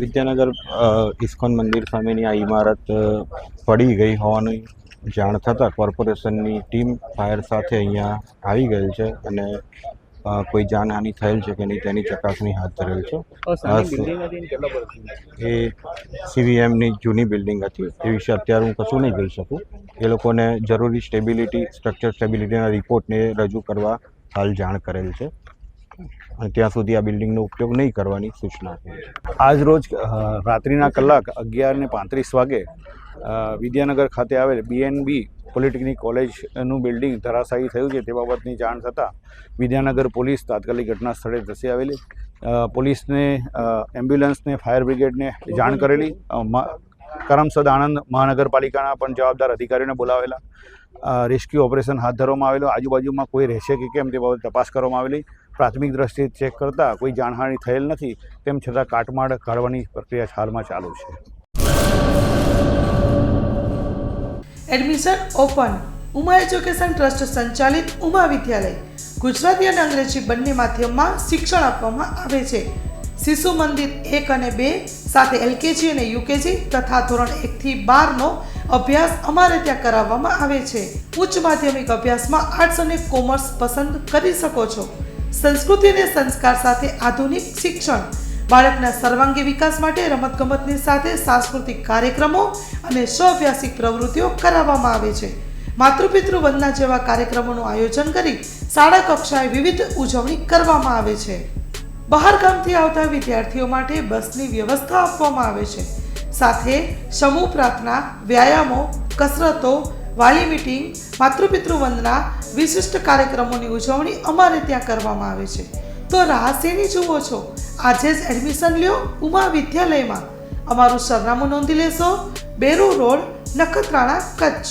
Vidyanagar ISKCON મંદિર સામેની આ ઇમારત પડી ગઈ હોવાની જાણ થતાં કોર્પોરેશનની ટીમ ફાયર સાથે અહીંયા આવી ગયેલ છે અને કોઈ જાનહાનિ થયેલ છે કે નહીં તેની ચકાસણી હાથ ધરેલ છે. એ CVMની જૂની બિલ્ડિંગ હતી, એ વિશે અત્યારે હું કશું નહીં કહી શકું. એ લોકોને જરૂરી સ્ટ્રક્ચર સ્ટેબિલિટીના રિપોર્ટને રજૂ કરવા હાલ જાણ કરેલ છે અને ત્યાં સુધી આ બિલ્ડિંગનો ઉપયોગ નહીં કરવાની સૂચના આપી છે. આજ રોજ રાત્રિના કલાક 11:35 વાગે વિદ્યાનગર ખાતે આવેલ BNB પોલિટેકનિક કોલેજનું બિલ્ડિંગ ધરાશાયી થયું છે તે બાબતની જાણ થતાં વિદ્યાનગર પોલીસ તાત્કાલિક ઘટના સ્થળે ધસી આવેલી. પોલીસને, એમ્બ્યુલન્સને, ફાયર બ્રિગેડને જાણ કરેલી. કરમસદ આણંદ મહાનગરપાલિકાના પણ જવાબદાર અધિકારીઓને બોલાવેલા. રેસ્ક્યુ ઓપરેશન હાથ ધરવામાં આવેલું. આજુબાજુમાં કોઈ રહેશે કે કેમ તે બાબતે તપાસ કરવામાં આવેલી. પ્રાથમિક દ્રષ્ટિએ ચેક કરતાં કોઈ જાનહાનિ થયેલ નથી, તેમ છતાં કાટમાળ કાઢવાની પ્રક્રિયા હાલમાં ચાલુ છે. Admission open. Uma education trust સંચાલિત ઉમા વિદ્યાલય ગુજરાતી અને અંગ્રેજી બંને માધ્યમમાં શિક્ષણ આપવામાં આવે છે. શિશુ મંદિર 1 અને 2 સાથે LKG અને UKG તથા ધોરણ 1 થી 12નો અભ્યાસ અમારે ત્યાં કરાવવામાં આવે છે. ઉચ્ચ માધ્યમિક અભ્યાસમાં આર્ટ્સ અને કોમર્સ પસંદ કરી શકો છો. સંસ્કૃતિ અને સંસ્કાર સાથે આધુનિક શિક્ષણ. બાળકના સર્વાંગી વિકાસ માટે રમતગમતની સાથે સાંસ્કૃતિક કાર્યક્રમો અને સ્વઅભ્યાસિક પ્રવૃત્તિઓ કરાવવામાં આવે છે. માતૃપિતૃ વંદના જેવા કાર્યક્રમોનું આયોજન કરી શાળા કક્ષાએ વિવિધ ઉજવણી કરવામાં આવે છે. બહાર ગામથી આવતા વિદ્યાર્થીઓ માટે બસની વ્યવસ્થા આપવામાં આવે છે. સાથે સમૂહ પ્રાર્થના, વ્યાયામો, કસરતો, વાલી મીટિંગ, માતૃપિતૃ વંદના, વિશિષ્ટ કાર્યક્રમોની ઉજવણી અમારે ત્યાં કરવામાં આવે છે. તો રાહ શેની જુઓ છો? આજે જ એડમિશન લ્યો ઉમા વિદ્યાલયમાં. અમારું સરનામું નોંધી લેશો: બેરુ રોડ, નખત્રાણા, કચ્છ.